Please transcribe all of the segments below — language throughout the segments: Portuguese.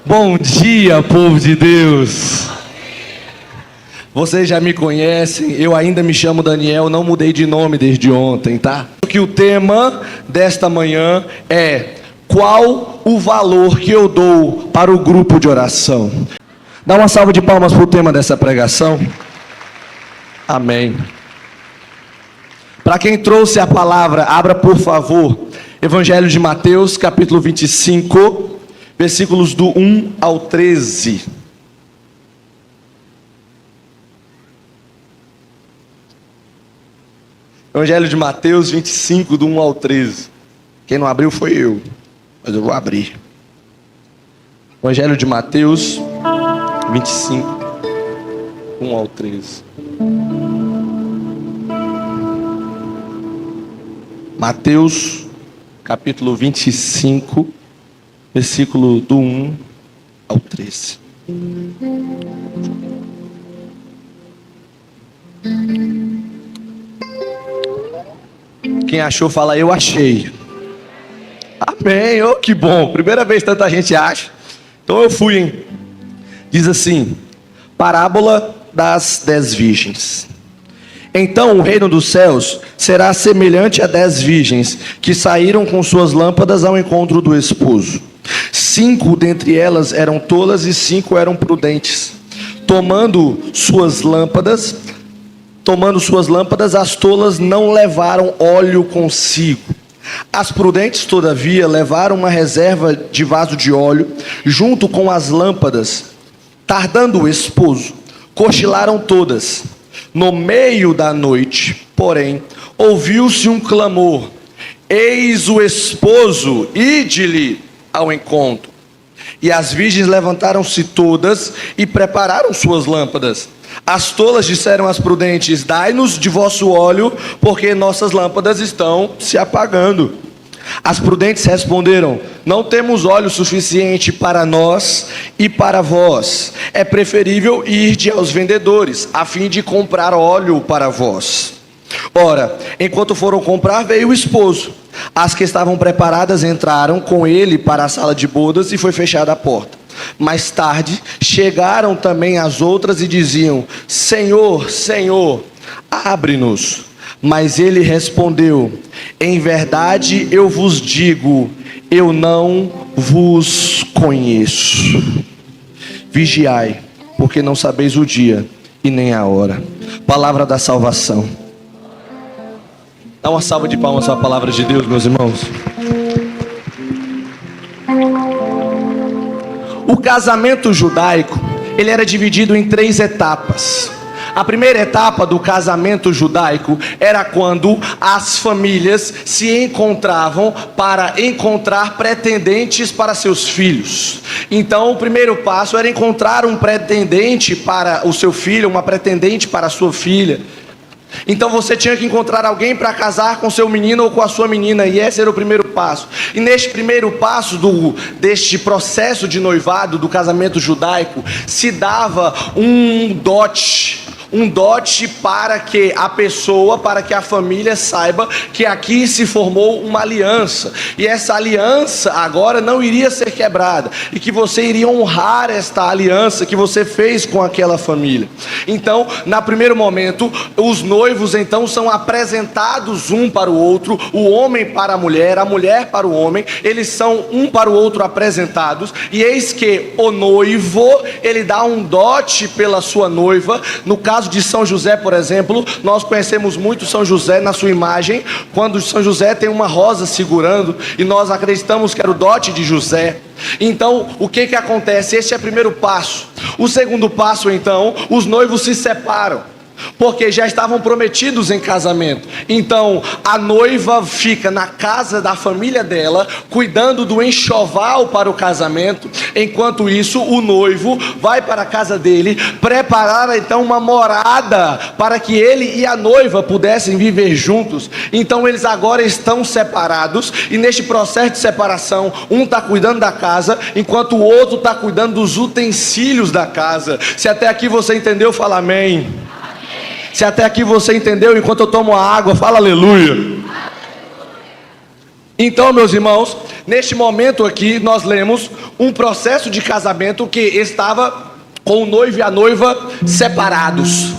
Bom dia, povo de Deus. Vocês já me conhecem, eu ainda me chamo Daniel, não mudei de nome desde ontem, tá? Que o tema desta manhã é: qual o valor que eu dou para o grupo de oração? Dá uma salva de palmas para o tema dessa pregação. Amém. Para quem trouxe a palavra, abra por favor Evangelho de Mateus, capítulo 25, versículos do 1 ao 13. Evangelho de Mateus 25, do 1 ao 13. Quem não abriu foi eu, mas eu vou abrir. Evangelho de Mateus 25, 1 ao 13. Mateus, capítulo 25, versículo do 1 ao 13. Quem achou, fala: eu achei. Amém, oh, que bom, primeira vez tanta gente acha. Então eu fui, hein? Diz assim: parábola das 10 virgens. Então o reino dos céus será semelhante a 10 virgens que saíram com suas lâmpadas ao encontro do esposo. 5 dentre elas eram tolas e 5 eram prudentes. Tomando suas lâmpadas, as tolas não levaram óleo consigo. As prudentes, todavia, levaram uma reserva de vaso de óleo junto com as lâmpadas. Tardando o esposo, cochilaram todas. No meio da noite, porém, ouviu-se um clamor: eis o esposo, ide-lhe ao encontro. E as virgens levantaram-se todas e prepararam suas lâmpadas. As tolas disseram às prudentes: dai-nos de vosso óleo, porque nossas lâmpadas estão se apagando. As prudentes responderam: não temos óleo suficiente para nós e para vós. É preferível ir aos vendedores, a fim de comprar óleo para vós. Ora, enquanto foram comprar, veio o esposo. As que estavam preparadas entraram com ele para a sala de bodas e foi fechada a porta. Mais tarde, chegaram também as outras e diziam: Senhor, Senhor, abre-nos. Mas ele respondeu: em verdade eu vos digo, eu não vos conheço. Vigiai, porque não sabeis o dia e nem a hora. Palavra da salvação. Dá uma salva de palmas à palavra de Deus, meus irmãos. O casamento judaico, ele era dividido em 3 etapas. A primeira etapa do casamento judaico era quando as famílias se encontravam para encontrar pretendentes para seus filhos. Então o primeiro passo era encontrar um pretendente para o seu filho, uma pretendente para a sua filha. Então você tinha que encontrar alguém para casar com seu menino ou com a sua menina, e esse era o primeiro passo. E neste primeiro passo deste processo de noivado, do casamento judaico, se dava um dote para que a pessoa, para que a família saiba que aqui se formou uma aliança, e essa aliança agora não iria ser quebrada, e que você iria honrar esta aliança que você fez com aquela família. Então, no primeiro momento, os noivos então são apresentados um para o outro, o homem para a mulher para o homem, eles são um para o outro apresentados, e eis que o noivo, ele dá um dote pela sua noiva. No caso de São José, por exemplo, nós conhecemos muito São José na sua imagem, quando São José tem uma rosa segurando, e nós acreditamos que era o dote de José. Então, o que acontece? Este é o primeiro passo. O segundo passo, então, os noivos se separam, porque já estavam prometidos em casamento. Então a noiva fica na casa da família dela, cuidando do enxoval para o casamento. Enquanto isso, o noivo vai para a casa dele, preparar então uma morada para que ele e a noiva pudessem viver juntos. Então eles agora estão separados, e neste processo de separação, um está cuidando da casa, enquanto o outro está cuidando dos utensílios da casa. Se até aqui você entendeu, fala amém. Se até aqui você entendeu, enquanto eu tomo a água, fala aleluia. Então, meus irmãos, neste momento aqui nós lemos um processo de casamento que estava com o noivo e a noiva separados.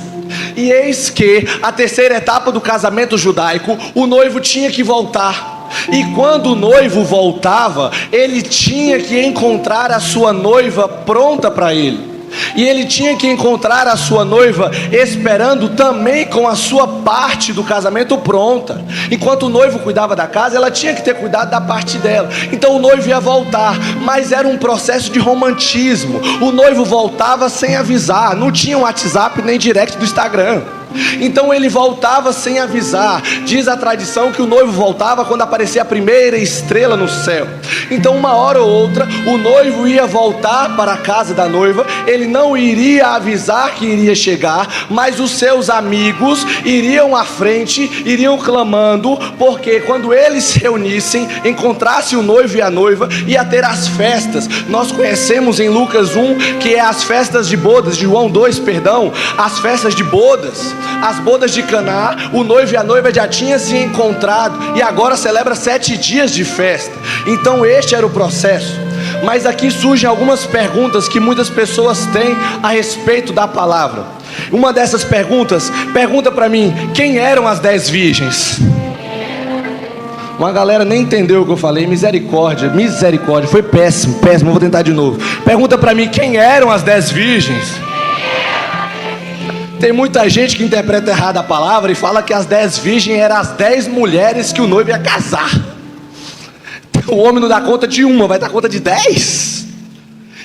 E eis que a terceira etapa do casamento judaico, o noivo tinha que voltar. E quando o noivo voltava, ele tinha que encontrar a sua noiva pronta para ele. E ele tinha que encontrar a sua noiva esperando também com a sua parte do casamento pronta. Enquanto o noivo cuidava da casa, ela tinha que ter cuidado da parte dela. Então o noivo ia voltar, mas era um processo de romantismo. O noivo voltava sem avisar, não tinha um WhatsApp nem direct do Instagram. Então ele voltava sem avisar. Diz a tradição que o noivo voltava quando aparecia a primeira estrela no céu. Então uma hora ou outra o noivo ia voltar para a casa da noiva. Ele não iria avisar que iria chegar, mas os seus amigos iriam à frente, iriam clamando, porque quando eles se reunissem, encontrasse o noivo e a noiva, ia ter as festas. Nós conhecemos em Lucas 1 que é as festas de bodas, de João 2, perdão, as festas de bodas. As bodas de Caná, o noivo e a noiva já tinham se encontrado e agora celebra 7 dias de festa. Então este era o processo. Mas aqui surgem algumas perguntas que muitas pessoas têm a respeito da palavra. Uma dessas perguntas, pergunta para mim, quem eram as 10 virgens? Uma galera nem entendeu o que eu falei. Misericórdia, foi péssimo, vou tentar de novo. Pergunta para mim, quem eram as 10 virgens? Tem muita gente que interpreta errado a palavra e fala que as 10 virgens eram as 10 mulheres que o noivo ia casar. O homem não dá conta de uma, vai dar conta de 10?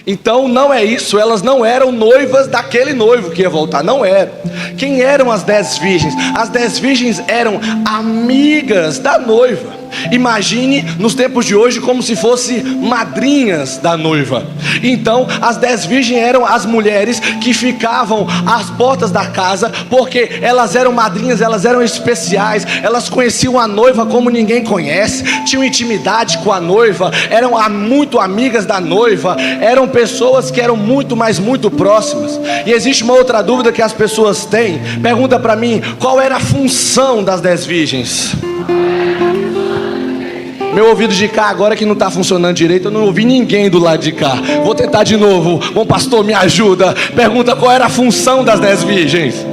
Então não é isso, elas não eram noivas daquele noivo que ia voltar, não eram. Quem eram as 10 virgens? As 10 virgens eram amigas da noiva. Imagine nos tempos de hoje como se fossem madrinhas da noiva. Então as 10 virgens eram as mulheres que ficavam às portas da casa, porque elas eram madrinhas, elas eram especiais, elas conheciam a noiva como ninguém conhece, tinham intimidade com a noiva, eram muito amigas da noiva, eram pessoas que eram muito, mas muito próximas. E existe uma outra dúvida que as pessoas têm. Pergunta para mim, qual era a função das 10 virgens? Meu ouvido de cá agora que não está funcionando direito, eu não ouvi ninguém do lado de cá. Vou tentar de novo. Bom pastor, me ajuda. Pergunta qual era a função das 10 virgens.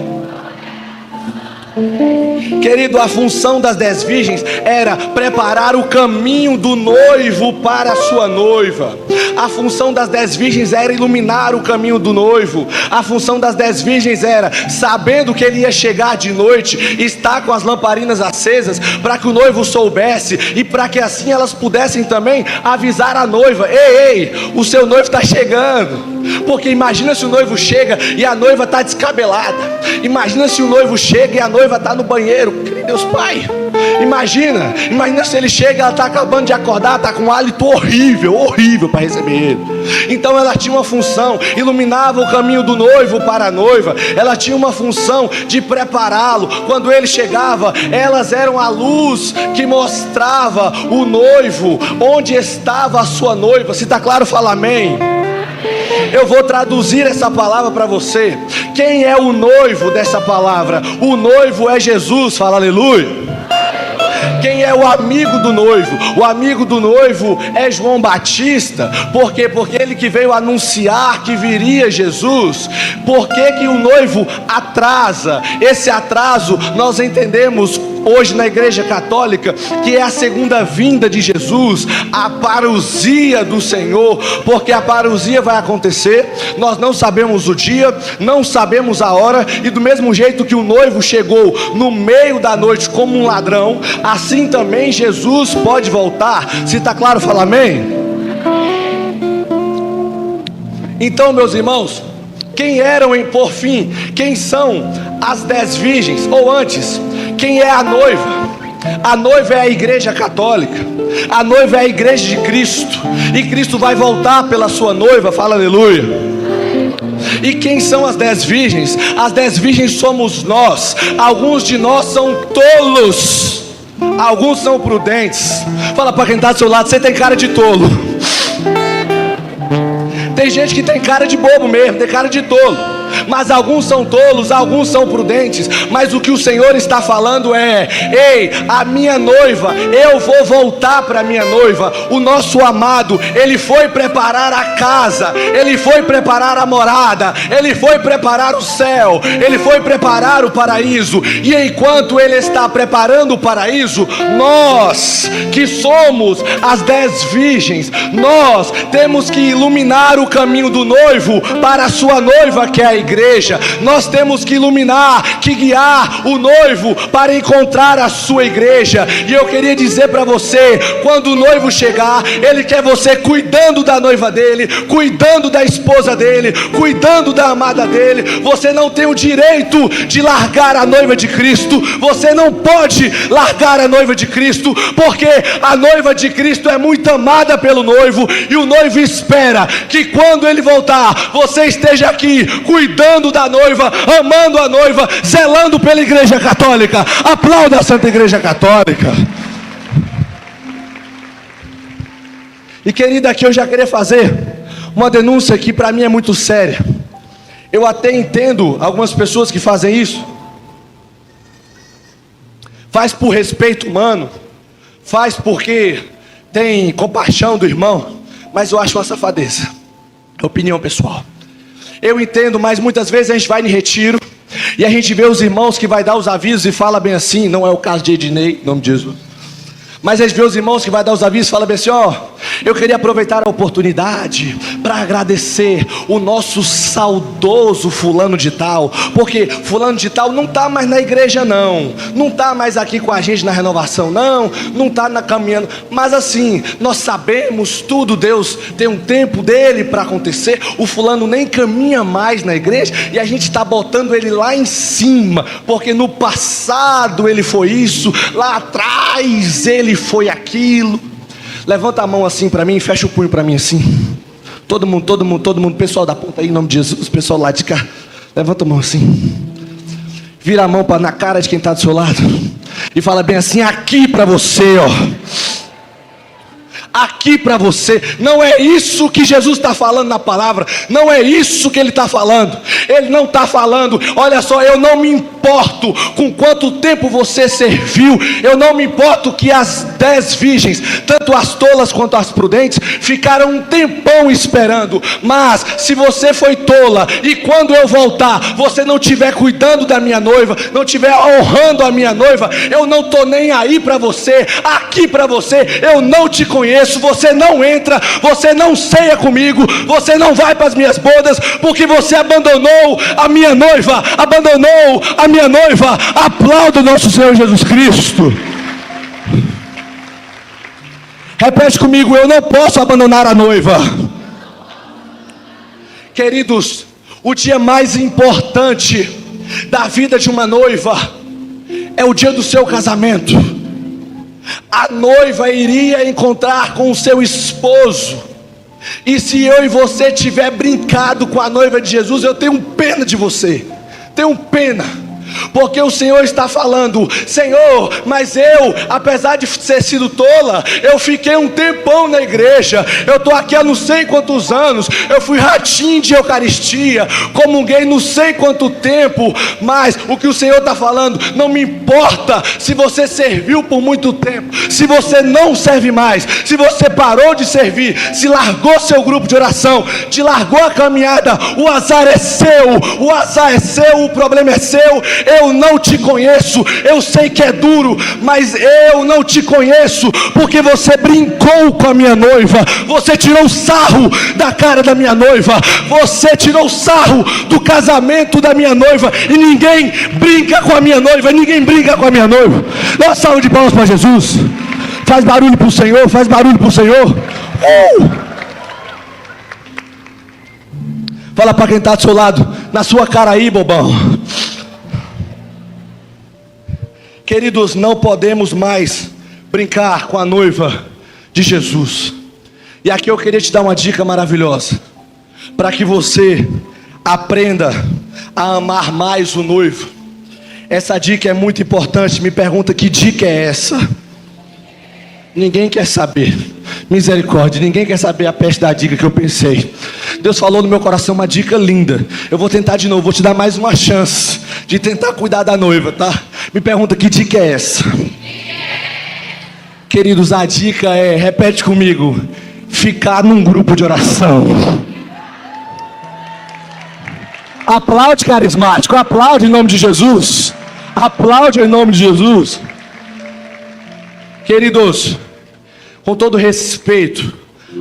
Querido, a função das 10 virgens era preparar o caminho do noivo para a sua noiva. A função das 10 virgens era iluminar o caminho do noivo. A função das 10 virgens era, sabendo que ele ia chegar de noite, estar com as lamparinas acesas, para que o noivo soubesse, e para que assim elas pudessem também avisar a noiva: ei, o seu noivo está chegando. Porque imagina se o noivo chega e a noiva está descabelada. Imagina se o noivo chega e a noiva está no banheiro. Deus Pai, imagina se ele chega e ela está acabando de acordar, está com um hálito horrível para receber ele. Então ela tinha uma função, iluminava o caminho do noivo para a noiva. Ela tinha uma função de prepará-lo. Quando ele chegava, elas eram a luz que mostrava o noivo, onde estava a sua noiva. Se está claro, fala amém. Eu vou traduzir essa palavra para você. Quem é o noivo dessa palavra? O noivo é Jesus, fala aleluia. Quem é o amigo do noivo? O amigo do noivo é João Batista. Por quê? Porque ele que veio anunciar que viria Jesus. Por que o noivo atrasa? Esse atraso nós entendemos hoje na igreja católica que é a segunda vinda de Jesus, a parousia do Senhor. Porque a parousia vai acontecer, nós não sabemos o dia, não sabemos a hora. E do mesmo jeito que o noivo chegou no meio da noite como um ladrão, assim também Jesus pode voltar. Se está claro, fala amém. Então, meus irmãos, quem eram, por fim, quem são as 10 virgens? Ou antes, quem é a noiva? A noiva é a igreja católica. A noiva é a igreja de Cristo. E Cristo vai voltar pela sua noiva, fala aleluia. E quem são as 10 virgens? As 10 virgens somos nós. Alguns de nós são tolos, alguns são prudentes. Fala para quem está do seu lado, você tem cara de tolo. Tem gente que tem cara de bobo mesmo, tem cara de tolo. mas alguns são tolos, alguns são prudentes. Mas o que o Senhor está falando é: ei, a minha noiva, eu vou voltar para a minha noiva. O nosso amado, ele foi preparar a casa, ele foi preparar a morada, ele foi preparar o céu, ele foi preparar o paraíso. E enquanto ele está preparando o paraíso, nós que somos as 10 virgens, nós temos que iluminar o caminho do noivo para a sua noiva, que é a igreja. Nós temos que iluminar, que guiar o noivo para encontrar a sua igreja. E eu queria dizer para você, quando o noivo chegar, ele quer você cuidando da noiva dele, cuidando da esposa dele, cuidando da amada dele. Você não tem o direito de largar a noiva de Cristo. Você não pode largar a noiva de Cristo, porque a noiva de Cristo é muito amada pelo noivo, e o noivo espera que quando ele voltar, você esteja aqui cuidando da noiva, amando a noiva, zelando pela igreja católica. Aplauda a Santa Igreja Católica. E querida, aqui eu já queria fazer uma denúncia que para mim é muito séria. Eu até entendo algumas pessoas que fazem isso, faz por respeito humano, faz porque tem compaixão do irmão, mas eu acho uma safadeza. Opinião pessoal. Eu entendo, mas muitas vezes a gente vai em retiro e a gente vê os irmãos que vai dar os avisos e fala bem assim. Não é o caso de Ednei, em nome de Jesus. Mas a gente vê os irmãos que vai dar os avisos e fala bem assim: ó, eu queria aproveitar a oportunidade para agradecer o nosso saudoso fulano de tal, porque fulano de tal não está mais na igreja não está mais aqui com a gente na renovação não está caminhando, mas assim, nós sabemos tudo, Deus tem um tempo dele para acontecer. O fulano nem caminha mais na igreja e a gente está botando ele lá em cima, porque no passado ele foi isso, lá atrás ele foi aquilo. Levanta a mão assim para mim, fecha o punho para mim assim. Todo mundo, pessoal da ponta aí, em nome de Jesus, pessoal lá de cá, levanta a mão assim. Vira a mão na cara de quem está do seu lado e fala bem assim: aqui para você, ó. Aqui para você. Não é isso que Jesus está falando na palavra. Não é isso que ele está falando. Ele não está falando: olha só, eu não me importo com quanto tempo você serviu. Eu não me importo que as 10 virgens, tanto as tolas quanto as prudentes, ficaram um tempão esperando. Mas se você foi tola e quando eu voltar você não estiver cuidando da minha noiva, não estiver honrando a minha noiva, eu não estou nem aí para você. Aqui para você, eu não te conheço. Você não entra, você não ceia comigo, você não vai para as minhas bodas, porque você abandonou a minha noiva, abandonou a minha noiva. Aplauda o nosso Senhor Jesus Cristo. Repete comigo: eu não posso abandonar a noiva. Queridos, o dia mais importante da vida de uma noiva é o dia do seu casamento. A noiva iria encontrar com o seu esposo. E se eu e você tiver brincado com a noiva de Jesus, eu tenho pena de você. Tenho pena. Porque o Senhor está falando: Senhor, mas eu, apesar de ter sido tola, eu fiquei um tempão na igreja, eu estou aqui há não sei quantos anos, eu fui ratinho de Eucaristia, comunguei não sei quanto tempo. Mas o que o Senhor está falando: não me importa se você serviu por muito tempo, se você não serve mais, se você parou de servir, se largou seu grupo de oração, te largou a caminhada, o azar é seu, o azar é seu, o problema é seu. Eu não te conheço, eu sei que é duro, mas eu não te conheço, porque você brincou com a minha noiva, você tirou sarro da cara da minha noiva, você tirou sarro do casamento da minha noiva, e ninguém brinca com a minha noiva, ninguém brinca com a minha noiva. Dá uma salva de palmas para Jesus. Faz barulho para o Senhor, faz barulho para o Senhor. Fala para quem está do seu lado: na sua cara aí, bobão. Queridos, não podemos mais brincar com a noiva de Jesus. E aqui eu queria te dar uma dica maravilhosa, para que você aprenda a amar mais o noivo. Essa dica é muito importante. Me pergunta: que dica é essa? Ninguém quer saber. Misericórdia, ninguém quer saber a peste da dica que eu pensei. Deus falou no meu coração uma dica linda. Eu vou tentar de novo, vou te dar mais uma chance de tentar cuidar da noiva, tá? Me pergunta, que dica é essa? Queridos, a dica é, repete comigo, ficar num grupo de oração. Aplaude, carismático, aplaude em nome de Jesus. Aplaude em nome de Jesus. Queridos, com todo respeito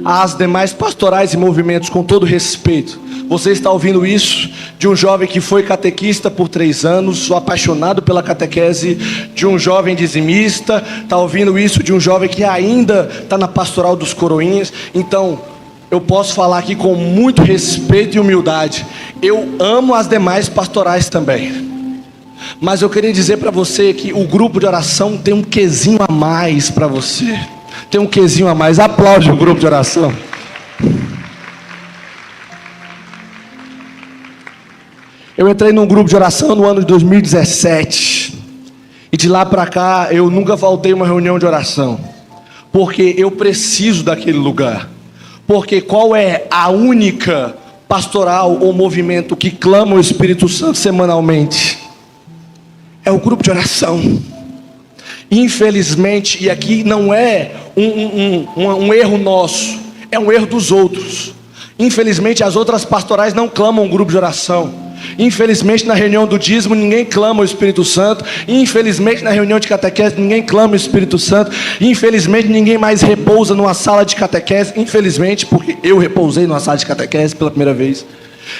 às demais pastorais e movimentos, com todo respeito, você está ouvindo isso de um jovem que foi catequista por 3 anos, sou apaixonado pela catequese, de um jovem dizimista, está ouvindo isso de um jovem que ainda está na pastoral dos coroinhas. Então, eu posso falar aqui com muito respeito e humildade, eu amo as demais pastorais também, mas eu queria dizer para você que o grupo de oração tem um quezinho a mais para você, tem um quezinho a mais. Aplaude o grupo de oração. Eu entrei num grupo de oração no ano de 2017, e de lá para cá eu nunca faltei uma reunião de oração, porque eu preciso daquele lugar. Porque qual é a única pastoral ou movimento que clama o Espírito Santo semanalmente? É o grupo de oração. Infelizmente, e aqui não é um erro nosso, é um erro dos outros. Infelizmente, as outras pastorais não clamam o grupo de oração. Infelizmente, na reunião do dízimo ninguém clama o Espírito Santo. Infelizmente, na reunião de catequese ninguém clama o Espírito Santo. Infelizmente, ninguém mais repousa numa sala de catequese. Infelizmente, porque eu repousei numa sala de catequese pela primeira vez.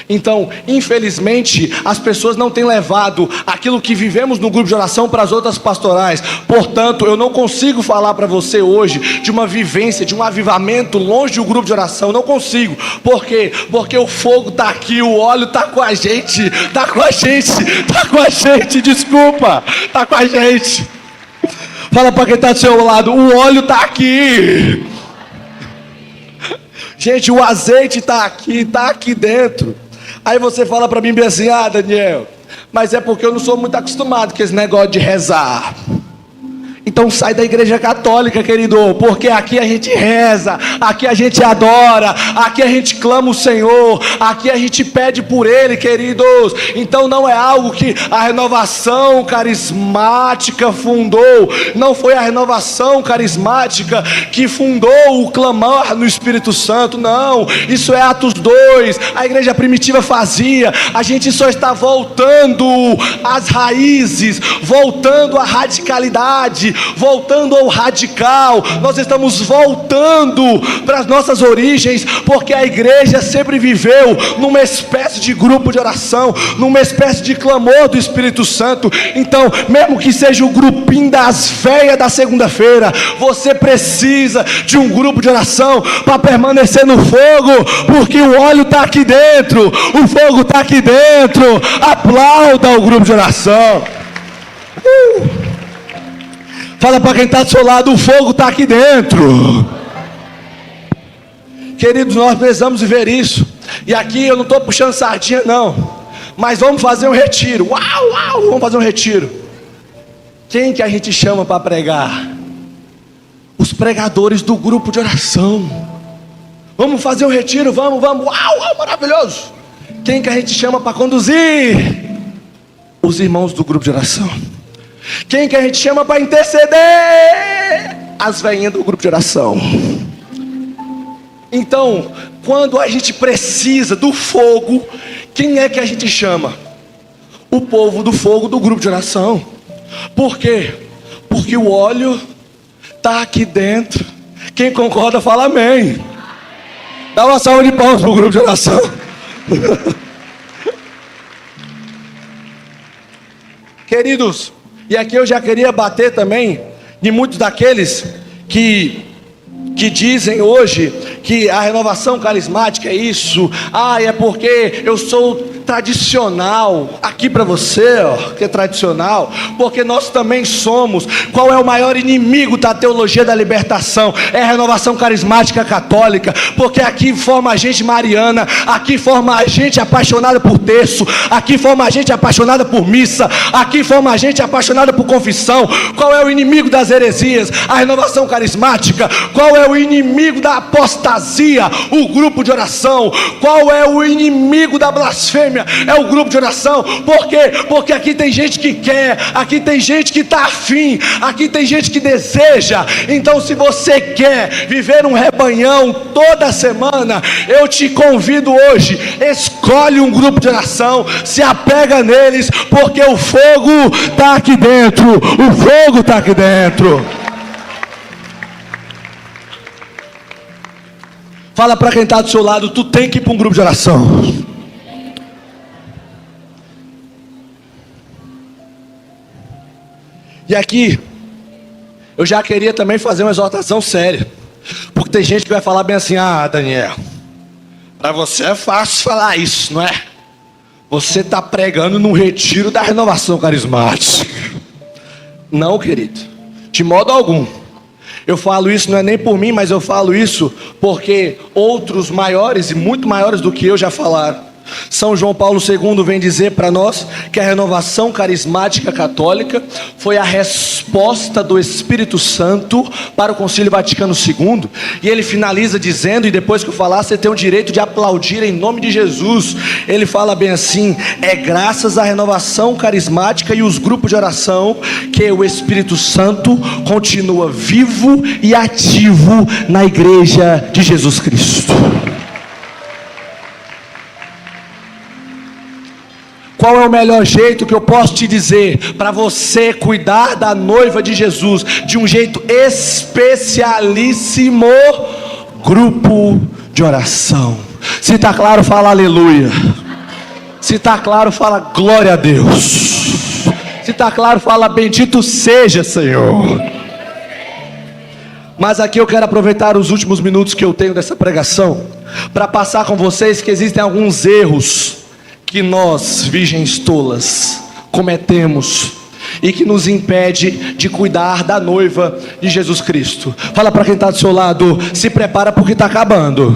Então, infelizmente, as pessoas não têm levado aquilo que vivemos no grupo de oração para as outras pastorais. Portanto, eu não consigo falar para você hoje de uma vivência, de um avivamento longe do grupo de oração. Não consigo. Por quê? Porque o fogo está aqui, o óleo está com a gente. Está com a gente, está com a gente, desculpa. Está com a gente. Fala para quem está do seu lado, o óleo está aqui. Gente, o azeite está aqui dentro. Aí você fala para mim bem assim, Daniel, mas é porque eu não sou muito acostumado com esse negócio de rezar. Então sai da igreja católica, querido, porque aqui a gente reza, aqui a gente adora, aqui a gente clama o Senhor, aqui a gente pede por Ele, queridos. Então não é algo que a renovação carismática fundou, não foi a renovação carismática que fundou o clamar no Espírito Santo, não, isso é Atos 2, a igreja primitiva fazia. A gente só está voltando às raízes, voltando à radicalidade, voltando ao radical. Nós estamos voltando para as nossas origens, porque a igreja sempre viveu numa espécie de grupo de oração, numa espécie de clamor do Espírito Santo. Então, mesmo que seja o grupinho das feias da segunda-feira, você precisa de um grupo de oração para permanecer no fogo, porque o óleo está aqui dentro, o fogo está aqui dentro. Aplauda o grupo de oração. Fala para quem está do seu lado, o fogo está aqui dentro. Queridos, nós precisamos viver isso. E aqui eu não estou puxando sardinha não, mas vamos fazer um retiro. Uau, vamos fazer um retiro. Quem que a gente chama para pregar? Os pregadores do grupo de oração. Vamos fazer um retiro, vamos. Uau, maravilhoso. Quem que a gente chama para conduzir? Os irmãos do grupo de oração. Quem que a gente chama para interceder? As velhinhas do grupo de oração. Então, quando a gente precisa do fogo, quem é que a gente chama? O povo do fogo do grupo de oração. Por quê? Porque o óleo está aqui dentro. Quem concorda fala amém. Dá uma salva de palmas para o grupo de oração. Queridos, e aqui eu já queria bater também de muitos daqueles que dizem hoje que a renovação carismática é isso. É porque eu sou tradicional aqui para você, ó, que é tradicional, porque nós também somos. Qual é o maior inimigo da teologia da libertação? É a renovação carismática católica, porque aqui forma a gente mariana, aqui forma a gente apaixonada por terço, aqui forma a gente apaixonada por missa, aqui forma a gente apaixonada por confissão. Qual é o inimigo das heresias? A renovação carismática. Qual é o inimigo da apostasia? O grupo de oração. Qual é o inimigo da blasfêmia? É o grupo de oração. Por quê? Porque aqui tem gente que quer, aqui tem gente que está afim, aqui tem gente que deseja. Então, se você quer viver um rebanhão toda semana, eu te convido hoje, escolhe um grupo de oração, se apega neles, porque o fogo está aqui dentro, o fogo está aqui dentro. Fala para quem está do seu lado, tu tem que ir para um grupo de oração. E aqui, eu já queria também fazer uma exortação séria, porque tem gente que vai falar bem assim: ah, Daniel, para você é fácil falar isso, não é? Você está pregando num retiro da renovação carismática. Não, querido, de modo algum. Eu falo isso não é nem por mim, mas eu falo isso porque outros maiores e muito maiores do que eu já falaram. São João Paulo II vem dizer para nós que a renovação carismática católica foi a resposta do Espírito Santo para o Concílio Vaticano II. E ele finaliza dizendo, e depois que eu falar, você tem o direito de aplaudir em nome de Jesus. Ele fala bem assim: é graças à renovação carismática e os grupos de oração que o Espírito Santo continua vivo e ativo na igreja de Jesus Cristo. Qual é o melhor jeito que eu posso te dizer para você cuidar da noiva de Jesus de um jeito especialíssimo? Grupo de oração. Se está claro, fala aleluia. Se está claro, fala glória a Deus. Se está claro, fala bendito seja, Senhor. Mas aqui eu quero aproveitar os últimos minutos que eu tenho dessa pregação para passar com vocês que existem alguns erros que nós, virgens tolas, cometemos e que nos impede de cuidar da noiva de Jesus Cristo. Fala para quem está do seu lado: se prepara porque está acabando.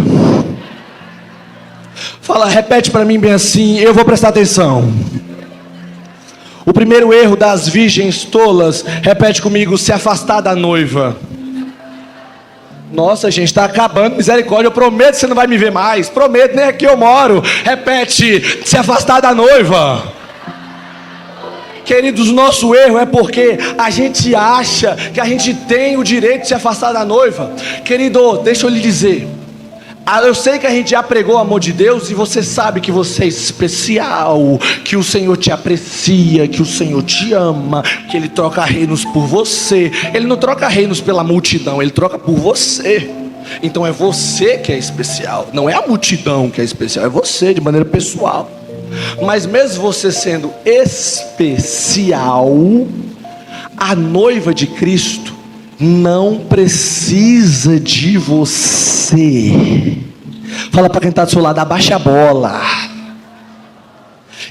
Fala, repete para mim bem assim, eu vou prestar atenção. O primeiro erro das virgens tolas, repete comigo: se afastar da noiva. Nossa, gente, está acabando, misericórdia. Eu prometo que você não vai me ver mais. Prometo, nem aqui eu moro. Repete: se afastar da noiva. Queridos, o nosso erro é porque a gente acha que a gente tem o direito de se afastar da noiva. Querido, deixa eu lhe dizer, eu sei que a gente já pregou o amor de Deus e você sabe que você é especial, que o Senhor te aprecia, que o Senhor te ama, que Ele troca reinos por você. Ele não troca reinos pela multidão, Ele troca por você. Então é você que é especial, não é a multidão que é especial, é você de maneira pessoal. Mas mesmo você sendo especial, a noiva de Cristo não precisa de você. Fala para quem está do seu lado: abaixa a bola.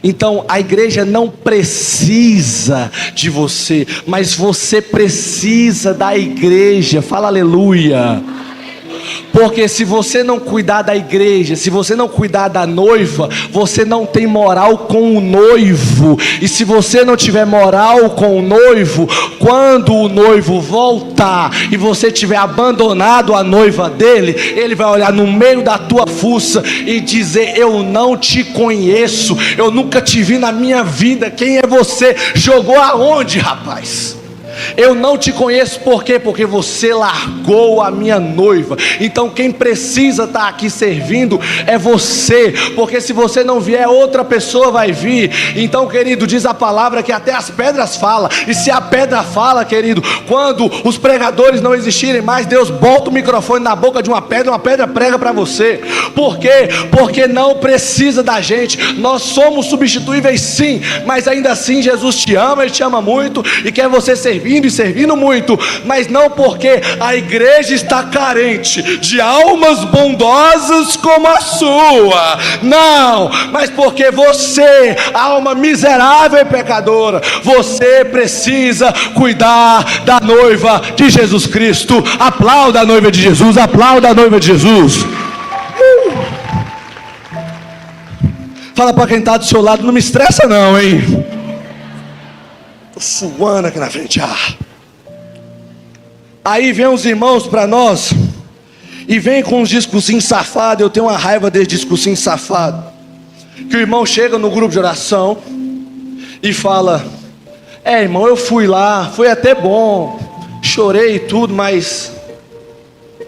Então a igreja não precisa de você, mas você precisa da igreja. Fala aleluia. Porque se você não cuidar da igreja, se você não cuidar da noiva, você não tem moral com o noivo. E se você não tiver moral com o noivo, quando o noivo voltar e você tiver abandonado a noiva dele, ele vai olhar no meio da tua fuça e dizer: eu não te conheço, eu nunca te vi na minha vida. Quem é você? Jogou aonde, rapaz? Eu não te conheço. Por quê? Porque você largou a minha noiva. Então quem precisa estar aqui servindo é você, porque se você não vier, outra pessoa vai vir. Então, querido, diz a palavra que até as pedras falam. E se a pedra fala, querido, quando os pregadores não existirem mais, Deus bota o microfone na boca de uma pedra prega para você. Por quê? Porque não precisa da gente. Nós somos substituíveis sim, mas ainda assim Jesus te ama, Ele te ama muito e quer você servir servindo e servindo muito, mas não porque a igreja está carente de almas bondosas como a sua, não, mas porque você, alma miserável e pecadora, você precisa cuidar da noiva de Jesus Cristo. Aplauda a noiva de Jesus, aplauda a noiva de Jesus. Fala para quem está do seu lado, não me estressa não, hein? Tô suando aqui na frente. Aí vem os irmãos para nós e vem com uns discursinhos safados. Eu tenho uma raiva desse discursinho safado. Que o irmão chega no grupo de oração e fala: irmão, eu fui lá, foi até bom, chorei e tudo, mas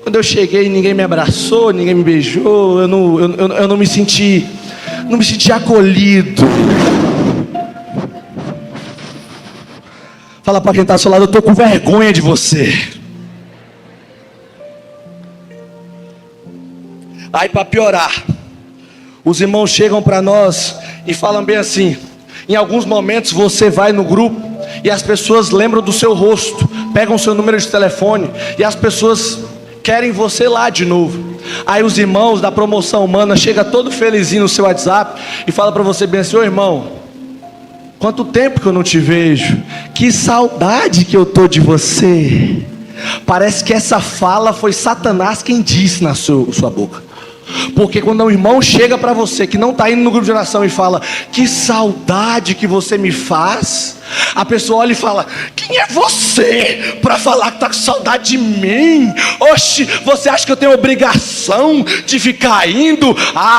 quando eu cheguei ninguém me abraçou, ninguém me beijou, eu não me senti acolhido. Fala para quem está ao seu lado: eu estou com vergonha de você. Aí, para piorar, os irmãos chegam para nós e falam bem assim: em alguns momentos você vai no grupo e as pessoas lembram do seu rosto, pegam o seu número de telefone e as pessoas querem você lá de novo. Aí os irmãos da promoção humana chegam todo felizinho no seu WhatsApp e falam para você bem assim: ô irmão, quanto tempo que eu não te vejo, que saudade que eu tô de você. Parece que essa fala foi Satanás quem disse na sua boca. Porque quando um irmão chega para você que não está indo no grupo de oração e fala: que saudade que você me faz, a pessoa olha e fala: quem é você para falar que está com saudade de mim? Oxe, você acha que eu tenho obrigação de ficar indo?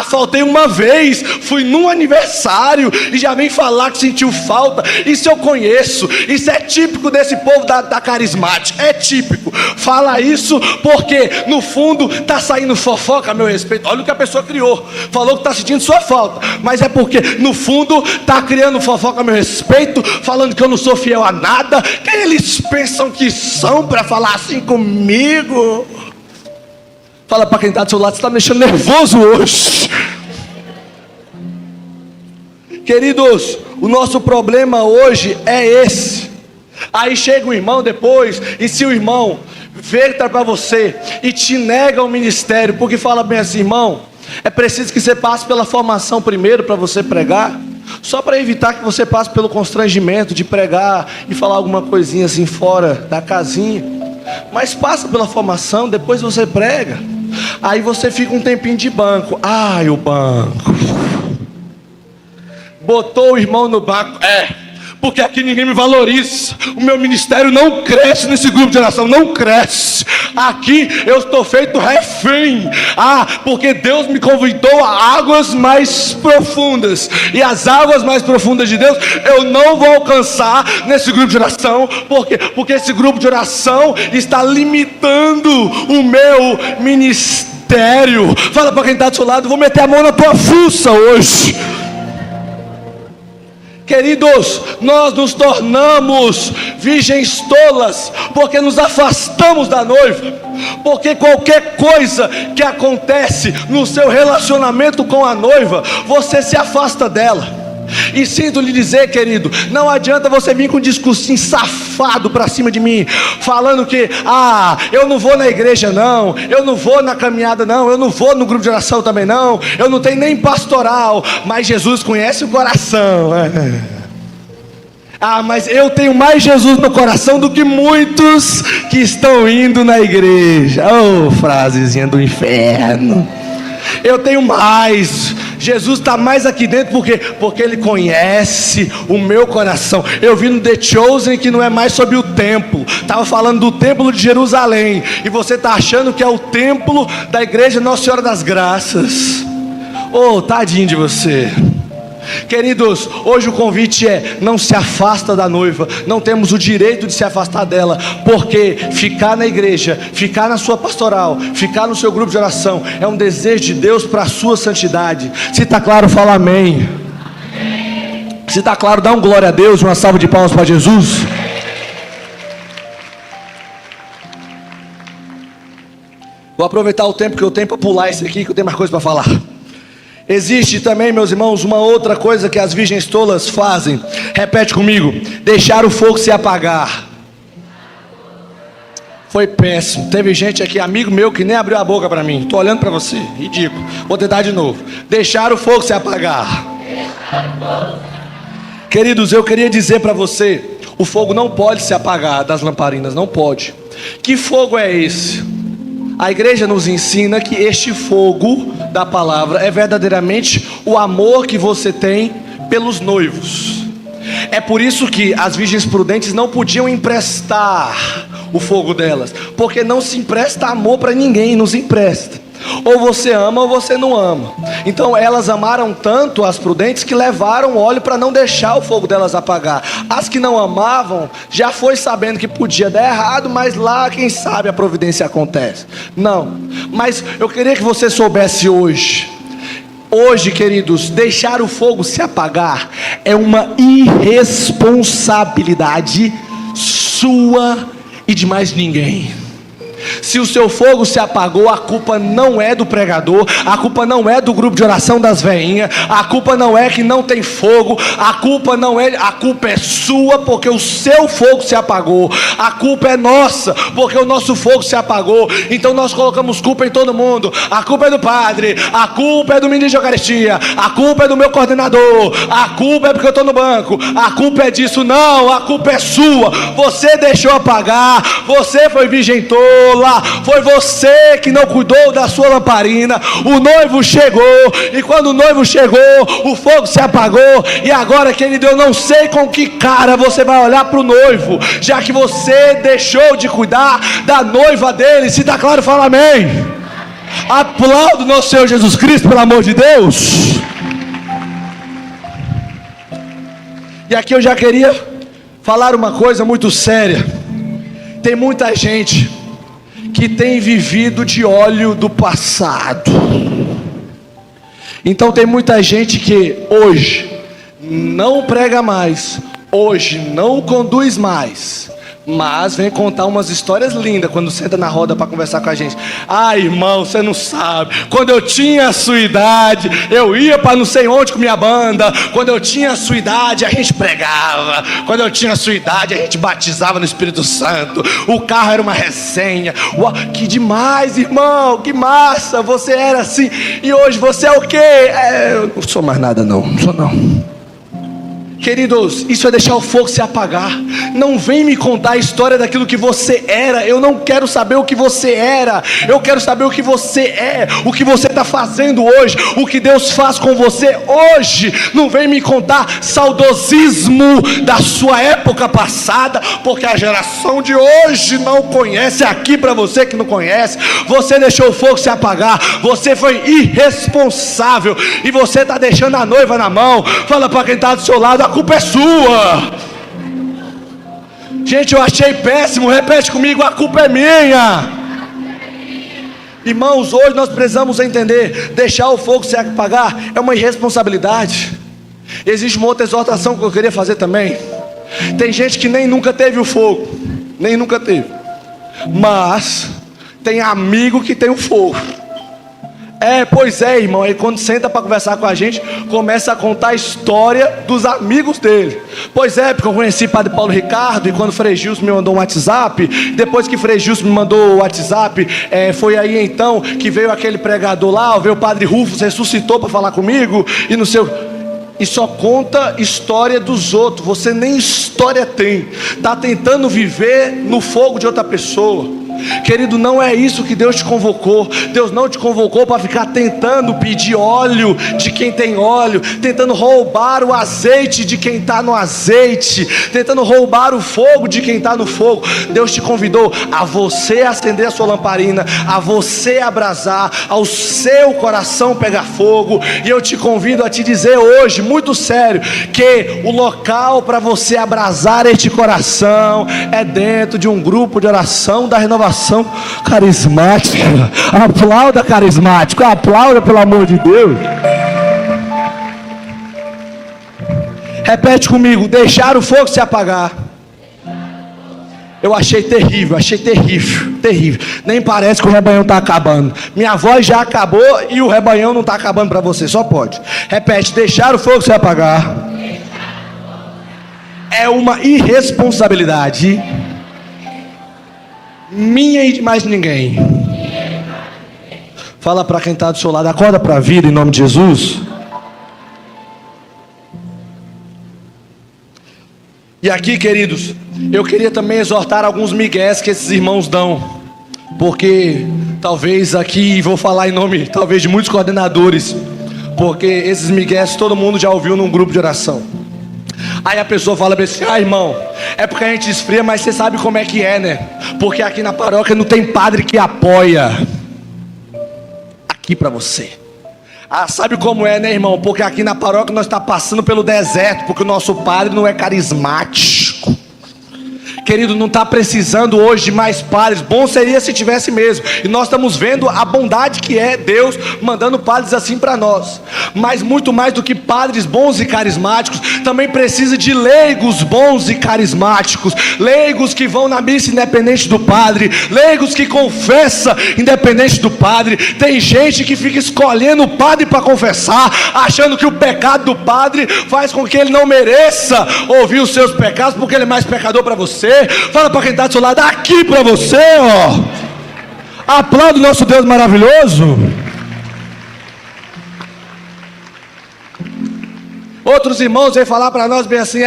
Faltei uma vez, fui num aniversário e já vem falar que sentiu falta. Isso eu conheço, isso é típico desse povo da carismática, é típico. Fala isso porque no fundo está saindo fofoca a meu respeito. Olha o que a pessoa criou, falou que está sentindo sua falta, mas é porque no fundo está criando fofoca a meu respeito, falando que eu não sou fiel a nada. Quem eles pensam que são para falar assim comigo? Fala para quem está do seu lado: você está me deixando nervoso hoje. Queridos, o nosso problema hoje é esse. Aí chega o irmão depois, e se o irmão veta para você e te nega o ministério, porque fala bem assim: irmão, é preciso que você passe pela formação primeiro para você pregar, só para evitar que você passe pelo constrangimento de pregar e falar alguma coisinha assim fora da casinha. Mas passa pela formação, depois você prega. Aí você fica um tempinho de banco. O banco botou o irmão no banco. Porque aqui ninguém me valoriza. O meu ministério não cresce nesse grupo de oração, não cresce. Aqui eu estou feito refém. Porque Deus me convidou a águas mais profundas. E as águas mais profundas de Deus eu não vou alcançar nesse grupo de oração. Por quê? Porque esse grupo de oração está limitando o meu ministério. Fala para quem está do seu lado: vou meter a mão na tua fuça hoje. Queridos, nós nos tornamos virgens tolas porque nos afastamos da noiva. Porque qualquer coisa que acontece no seu relacionamento com a noiva, você se afasta dela. E sinto lhe dizer, querido, não adianta você vir com um discursinho safado pra cima de mim, falando que eu não vou na igreja não, eu não vou na caminhada não, eu não vou no grupo de oração também não, eu não tenho nem pastoral, mas Jesus conhece o coração. Mas eu tenho mais Jesus no coração do que muitos que estão indo na igreja. Frasezinha do inferno. Eu tenho mais. Jesus está mais aqui dentro porque Ele conhece o meu coração. Eu vi no The Chosen que não é mais sobre o templo. Estava falando do templo de Jerusalém. E você está achando que é o templo da igreja Nossa Senhora das Graças. Tadinho de você. Queridos, hoje o convite é: não se afasta da noiva. Não temos o direito de se afastar dela, porque ficar na igreja, ficar na sua pastoral, ficar no seu grupo de oração é um desejo de Deus para a sua santidade. Se está claro, fala amém. Se está claro, dá um glória a Deus, uma salva de palmas para Jesus. Vou aproveitar o tempo que eu tenho para pular esse aqui, que eu tenho mais coisa para falar. Existe também, meus irmãos, uma outra coisa que as virgens tolas fazem. Repete comigo: deixar o fogo se apagar. Foi péssimo. Teve gente aqui, amigo meu, que nem abriu a boca para mim. Tô olhando para você, ridículo. Vou tentar de novo. Deixar o fogo se apagar. Queridos, eu queria dizer para você, o fogo não pode se apagar das lamparinas, não pode. Que fogo é esse? A igreja nos ensina que este fogo da palavra é verdadeiramente o amor que você tem pelos noivos. É por isso que as virgens prudentes não podiam emprestar o fogo delas, porque não se empresta amor para ninguém, não se empresta. Ou você ama ou você não ama. Então elas amaram tanto as prudentes que levaram óleo para não deixar o fogo delas apagar. As que não amavam já foi sabendo que podia dar errado, mas lá quem sabe a providência acontece. Não, mas eu queria que você soubesse hoje, queridos, deixar o fogo se apagar é uma irresponsabilidade sua e de mais ninguém. Se o seu fogo se apagou, a culpa não é do pregador, a culpa não é do grupo de oração das veinhas, a culpa não é que não tem fogo, a culpa é sua, porque o seu fogo se apagou. A culpa é nossa, porque o nosso fogo se apagou. Então nós colocamos culpa em todo mundo. A culpa é do padre, a culpa é do ministro de Eucaristia, a culpa é do meu coordenador, a culpa é porque eu estou no banco, a culpa é disso. Não, a culpa é sua. Você deixou apagar, você foi virgem tola, foi você que não cuidou da sua lamparina. O noivo chegou, e quando o noivo chegou, o fogo se apagou. E agora, querido, eu não sei com que cara você vai olhar para o noivo, já que você deixou de cuidar da noiva dele. Se está claro, fala amém. Aplaudo nosso Senhor Jesus Cristo, pelo amor de Deus. E aqui eu já queria falar uma coisa muito séria. Tem muita gente que tem vivido de óleo do passado. Então tem muita gente que hoje não prega mais, hoje não conduz mais, mas vem contar umas histórias lindas quando senta na roda para conversar com a gente. Ah, irmão, você não sabe, quando eu tinha a sua idade, eu ia para não sei onde com minha banda. Quando eu tinha a sua idade, a gente pregava. Quando eu tinha a sua idade, a gente batizava no Espírito Santo. O carro era uma resenha. Uau, que demais, irmão, que massa. Você era assim, e hoje você é o quê? Eu não sou mais nada não, não sou não. Queridos, isso é deixar o fogo se apagar. Não vem me contar a história daquilo que você era. Eu não quero saber o que você era. Eu quero saber o que você é, o que você está fazendo hoje, o que Deus faz com você hoje. Não vem me contar saudosismo da sua época passada, porque a geração de hoje não conhece. Aqui para você que não conhece, você deixou o fogo se apagar. Você foi irresponsável e você está deixando a noiva na mão. Fala para quem está do seu lado: a culpa é sua. Gente, eu achei péssimo. Repete comigo: a culpa é minha. Irmãos, hoje nós precisamos entender: deixar o fogo se apagar é uma irresponsabilidade. Existe uma outra exortação que eu queria fazer também. Tem gente que nem nunca teve o fogo, nem nunca teve, mas tem amigo que tem o fogo. Pois é, irmão. Aí quando senta para conversar com a gente, começa a contar a história dos amigos dele. Pois é, porque eu conheci Padre Paulo Ricardo, e quando Frei Gilson me mandou um WhatsApp, depois que Frei Gilson me mandou o WhatsApp, foi aí então que veio aquele pregador lá, veio o Padre Rufus, ressuscitou para falar comigo, e no seu... E só conta história dos outros. Você nem história tem. Está tentando viver no fogo de outra pessoa. Querido, não é isso que Deus te convocou. Deus não te convocou para ficar tentando pedir óleo de quem tem óleo, tentando roubar o azeite de quem está no azeite, tentando roubar o fogo de quem está no fogo. Deus te convidou a você acender a sua lamparina, a você abrasar, ao seu coração pegar fogo. E eu te convido a te dizer hoje, muito sério, que o local para você abrasar este coração é dentro de um grupo de oração da Renovação Carismática. Aplauda, carismático, aplauda, pelo amor de Deus. Repete comigo: deixar o fogo se apagar. Eu achei terrível, terrível. Nem parece que o rebanhão está acabando. Minha voz já acabou e o rebanhão não está acabando para você, só pode. Repete: deixar o fogo se apagar é uma irresponsabilidade minha e de mais ninguém. Fala para quem está do seu lado, acorda para a vida em nome de Jesus. E aqui, queridos, eu queria também exortar alguns migués que esses irmãos dão, porque talvez aqui, vou falar em nome talvez de muitos coordenadores, porque esses migués todo mundo já ouviu num grupo de oração. Aí a pessoa fala para assim: irmão, é porque a gente esfria, mas você sabe como é que é, né? Porque aqui na paróquia não tem padre que apoia. Aqui para você. Sabe como é, né, irmão? Porque aqui na paróquia nós estamos passando pelo deserto, porque o nosso padre não é carismático. Querido, não está precisando hoje de mais padres. Bom seria se tivesse mesmo. E nós estamos vendo a bondade que é Deus mandando padres assim para nós. Mas muito mais do que padres bons e carismáticos, também precisa de leigos bons e carismáticos. Leigos que vão na missa independente do padre. Leigos que confessam independente do padre. Tem gente que fica escolhendo o padre para confessar, achando que o pecado do padre faz com que ele não mereça ouvir os seus pecados, porque ele é mais pecador para você. Fala para quem está do seu lado, aqui para você, ó. Aplauda o nosso Deus maravilhoso. Outros irmãos vêm falar para nós bem assim: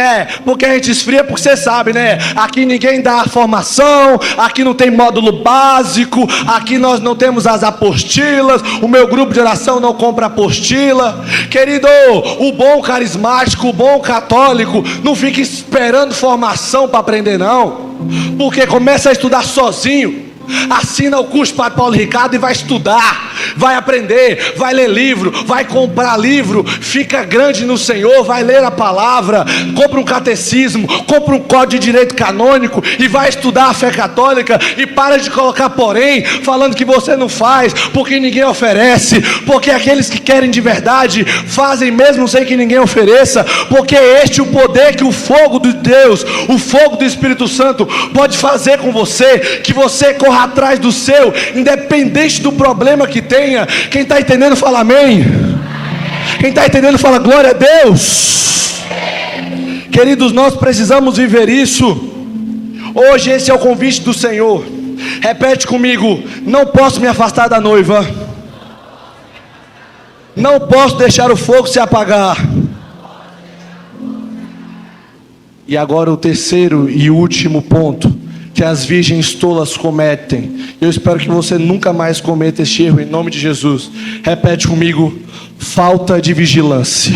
porque a gente esfria, porque você sabe, né? Aqui ninguém dá formação, aqui não tem módulo básico, aqui nós não temos as apostilas, o meu grupo de oração não compra apostila. Querido, o bom carismático, o bom católico, não fica esperando formação para aprender não, porque começa a estudar sozinho. Assina o curso Padre Paulo Ricardo e vai estudar, vai aprender, vai ler livro, vai comprar livro, fica grande no Senhor, vai ler a palavra, compra um catecismo, compra um código de direito canônico e vai estudar a fé católica. E para de colocar porém, falando que você não faz, porque ninguém oferece, porque aqueles que querem de verdade fazem mesmo sem que ninguém ofereça, porque é este o poder que o fogo de Deus, o fogo do Espírito Santo pode fazer com você, que você corra atrás do seu, independente do problema que tenha. Quem está entendendo fala amém. Quem está entendendo fala glória a Deus. Queridos, nós precisamos viver isso. Hoje esse é o convite do Senhor. Repete comigo: não posso me afastar da noiva, não posso deixar o fogo se apagar. E agora o terceiro e último ponto que as virgens tolas cometem. Eu espero que você nunca mais cometa este erro em nome de Jesus. Repete comigo: falta de vigilância.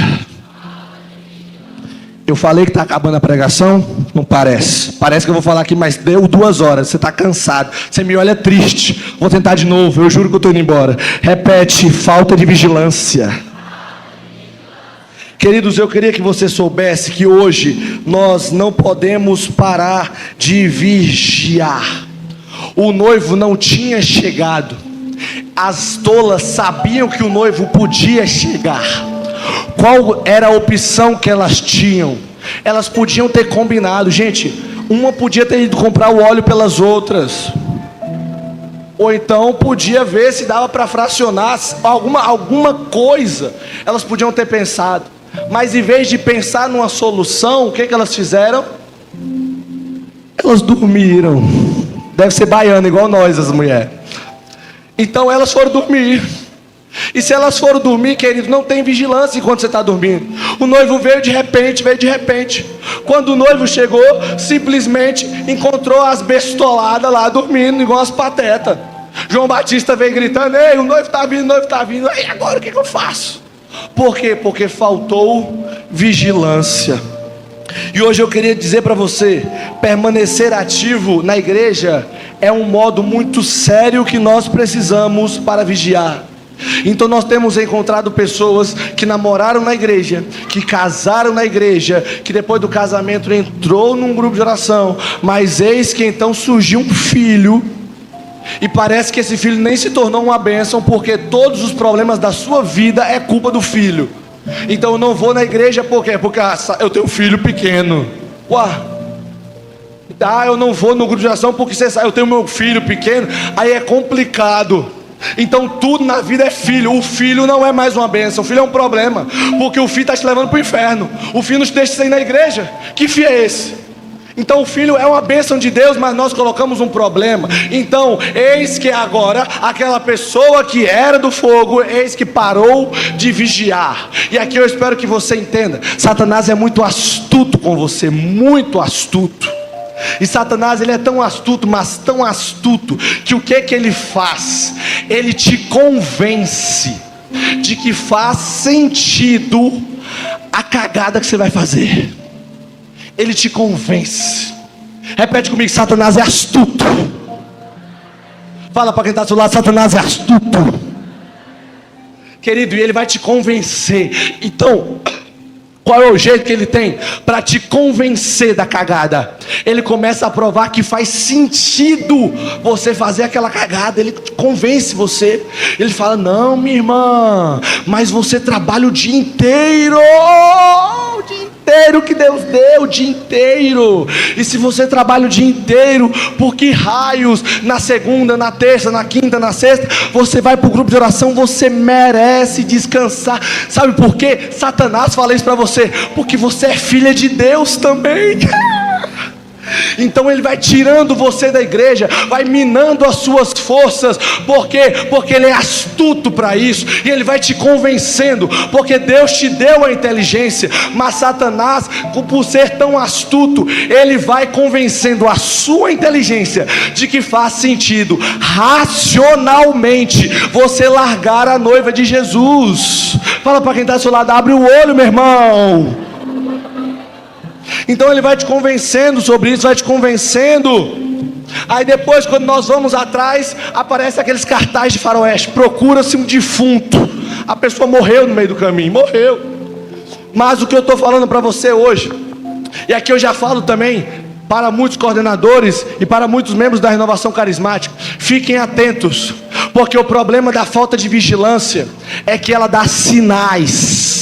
Eu falei que está acabando a pregação? Não parece. Parece que eu vou falar aqui, mas deu 2 horas. Você está cansado, você me olha triste. Vou tentar de novo, eu juro que eu estou indo embora. Repete: falta de vigilância. Queridos, eu queria que você soubesse que hoje nós não podemos parar de vigiar. O noivo não tinha chegado. As tolas sabiam que o noivo podia chegar. Qual era a opção que elas tinham? Elas podiam ter combinado. Gente, uma podia ter ido comprar o óleo pelas outras, ou então podia ver se dava para fracionar alguma coisa. Elas podiam ter pensado. Mas em vez de pensar numa solução, o que elas fizeram? Elas dormiram. Deve ser baiana, igual nós, as mulheres. Então elas foram dormir. E se elas foram dormir, querido, não tem vigilância enquanto você está dormindo. O noivo veio de repente. Quando o noivo chegou, simplesmente encontrou as bestoladas lá dormindo, igual as patetas. João Batista veio gritando: ei, o noivo está vindo, E agora o que eu faço? Por quê? Porque faltou vigilância. E hoje eu queria dizer para você: permanecer ativo na igreja é um modo muito sério que nós precisamos para vigiar. Então nós temos encontrado pessoas que namoraram na igreja, que casaram na igreja, que depois do casamento entrou num grupo de oração, mas eis que então surgiu um filho, e parece que esse filho nem se tornou uma bênção, porque todos os problemas da sua vida é culpa do filho. Então eu não vou na igreja por quê? Porque eu tenho um filho pequeno. Eu não vou no grupo de oração porque você sabe, eu tenho meu filho pequeno. Aí é complicado. Então tudo na vida é filho. O filho não é mais uma bênção, o filho é um problema, porque o filho está te levando para o inferno. O filho não te deixa sair na igreja. Que filho é esse? Então o filho é uma bênção de Deus, mas nós colocamos um problema. Então, eis que agora, aquela pessoa que era do fogo, eis que parou de vigiar. E aqui eu espero que você entenda, Satanás é muito astuto com você, muito astuto. E Satanás, ele é tão astuto, mas tão astuto, que o que ele faz? Ele te convence de que faz sentido a cagada que você vai fazer. Ele te convence. Repete comigo: Satanás é astuto. Fala para quem está do seu lado: Satanás é astuto. Querido, e ele vai te convencer. Então, qual é o jeito que ele tem para te convencer da cagada? Ele começa a provar que faz sentido você fazer aquela cagada. Ele convence você. Ele fala: não, minha irmã, mas você trabalha o dia inteiro. O dia inteiro que Deus deu, o dia inteiro. E se você trabalha o dia inteiro, por que raios na segunda, na terça, na quinta, na sexta você vai para o grupo de oração? Você merece descansar. Sabe por quê? Satanás fala isso para você: porque você é filha de Deus também. Então ele vai tirando você da igreja, vai minando as suas forças. Por quê? Porque ele é astuto para isso. E ele vai te convencendo, porque Deus te deu a inteligência. Mas Satanás, por ser tão astuto, ele vai convencendo a sua inteligência de que faz sentido racionalmente você largar a noiva de Jesus. Fala para quem está do seu lado: abre o olho, meu irmão. Então ele vai te convencendo sobre isso, vai te convencendo. Aí depois, quando nós vamos atrás, aparece aqueles cartazes de faroeste: procura-se um defunto. A pessoa morreu no meio do caminho, morreu. Mas o que eu estou falando para você hoje, e aqui eu já falo também para muitos coordenadores e para muitos membros da Renovação Carismática: fiquem atentos, porque o problema da falta de vigilância é que ela dá sinais.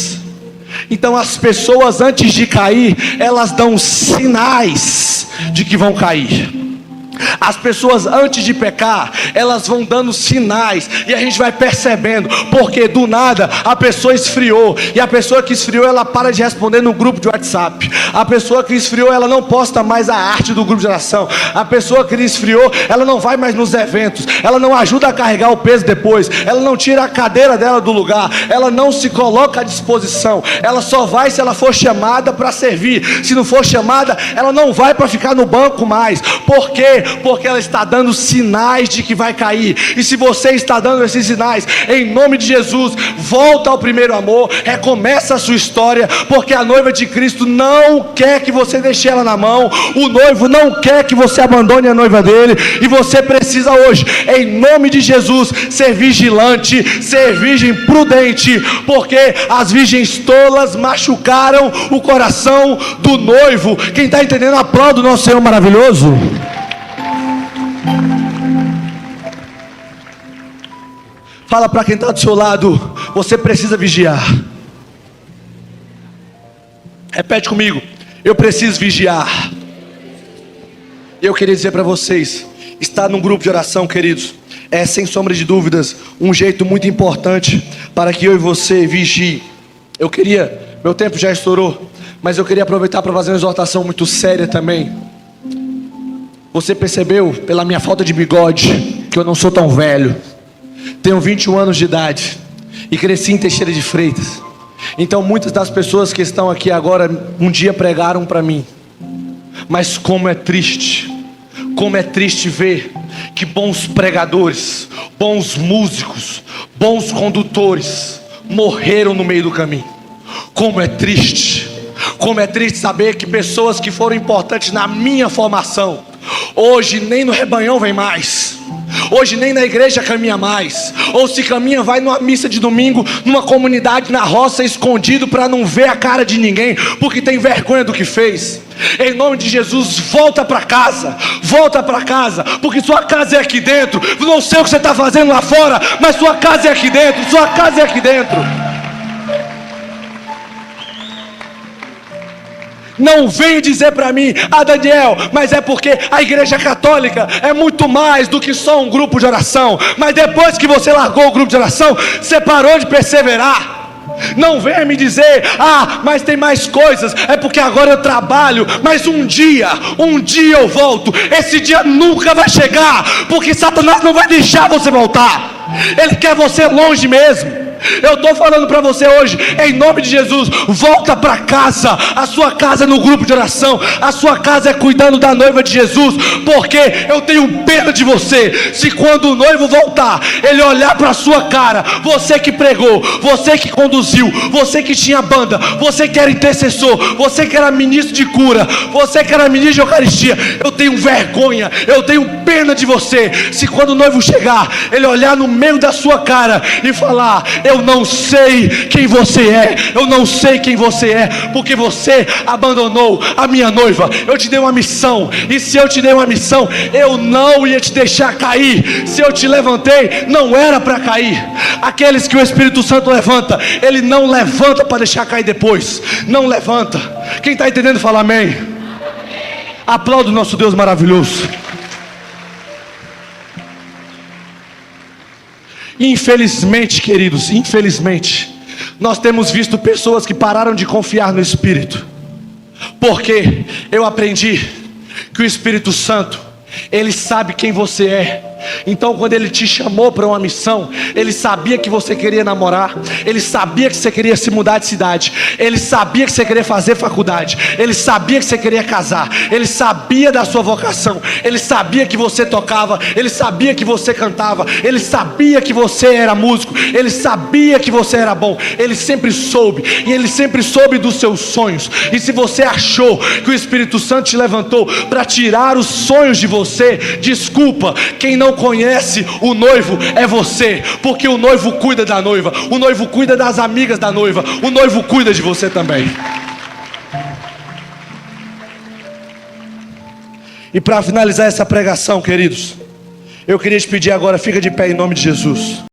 Então as pessoas, antes de cair, elas dão sinais de que vão cair. As pessoas, antes de pecar, elas vão dando sinais, e a gente vai percebendo, porque do nada a pessoa esfriou, e a pessoa que esfriou, ela para de responder no grupo de WhatsApp. A pessoa que esfriou, ela não posta mais a arte do grupo de oração. A pessoa que esfriou, ela não vai mais nos eventos, ela não ajuda a carregar o peso depois, ela não tira a cadeira dela do lugar, ela não se coloca à disposição. Ela só vai se ela for chamada para servir. Se não for chamada, ela não vai para ficar no banco mais. Por quê? Porque ela está dando sinais de que vai cair. E se você está dando esses sinais, em nome de Jesus, volta ao primeiro amor, recomeça a sua história, porque a noiva de Cristo não quer que você deixe ela na mão. O noivo não quer que você abandone a noiva dele. E você precisa hoje, em nome de Jesus, ser vigilante, ser virgem prudente, porque as virgens tolas machucaram o coração do noivo. Quem está entendendo, aplauda o nosso Senhor maravilhoso. Fala para quem está do seu lado: você precisa vigiar. Repete comigo: eu preciso vigiar. Eu queria dizer para vocês, estar num grupo de oração, queridos, é sem sombra de dúvidas um jeito muito importante para que eu e você vigie. Meu tempo já estourou, mas eu queria aproveitar para fazer uma exortação muito séria também. Você percebeu pela minha falta de bigode que eu não sou tão velho. Tenho 21 anos de idade e cresci em Teixeira de Freitas. Então muitas das pessoas que estão aqui agora um dia pregaram para mim. Mas como é triste ver que bons pregadores, bons músicos, bons condutores morreram no meio do caminho. Como é triste saber que pessoas que foram importantes na minha formação, hoje nem no rebanhão vem mais, hoje nem na igreja caminha mais, ou se caminha vai numa missa de domingo, numa comunidade na roça, escondido para não ver a cara de ninguém, porque tem vergonha do que fez. Em nome de Jesus, volta para casa, porque sua casa é aqui dentro. Não sei o que você está fazendo lá fora, mas sua casa é aqui dentro, Não venha dizer para mim: Daniel, mas é porque a igreja católica é muito mais do que só um grupo de oração. Mas depois que você largou o grupo de oração, você parou de perseverar. Não venha me dizer: ah, mas tem mais coisas, é porque agora eu trabalho. Mas um dia eu volto. Esse dia nunca vai chegar, porque Satanás não vai deixar você voltar. Ele quer você longe mesmo. Eu estou falando para você hoje, em nome de Jesus, volta para casa. A sua casa é no grupo de oração, a sua casa é cuidando da noiva de Jesus, porque eu tenho pena de você. Se quando o noivo voltar, ele olhar para a sua cara, você que pregou, você que conduziu, você que tinha banda, você que era intercessor, você que era ministro de cura, você que era ministro de Eucaristia, eu tenho vergonha, eu tenho pena de você. Se quando o noivo chegar, ele olhar no meio da sua cara e falar: eu não sei quem você é, eu não sei quem você é, porque você abandonou a minha noiva. Eu te dei uma missão, e se eu te dei uma missão, eu não ia te deixar cair. Se eu te levantei, não era para cair. Aqueles que o Espírito Santo levanta, ele não levanta para deixar cair depois. Não levanta. Quem está entendendo, fala amém. Aplauda o nosso Deus maravilhoso. Infelizmente, queridos, infelizmente, nós temos visto pessoas que pararam de confiar no Espírito, porque eu aprendi que o Espírito Santo, ele sabe quem você é. Então quando ele te chamou para uma missão, ele sabia que você queria namorar, ele sabia que você queria se mudar de cidade, ele sabia que você queria fazer faculdade, ele sabia que você queria casar, ele sabia da sua vocação, ele sabia que você tocava, ele sabia que você cantava, ele sabia que você era músico, ele sabia que você era bom, ele sempre soube, e ele sempre soube dos seus sonhos. E se você achou que o Espírito Santo te levantou para tirar os sonhos de você, desculpa, quem não conhece o noivo é você, porque o noivo cuida da noiva, o noivo cuida das amigas da noiva, o noivo cuida de você também. E para finalizar essa pregação, queridos, eu queria te pedir agora, fica de pé em nome de Jesus.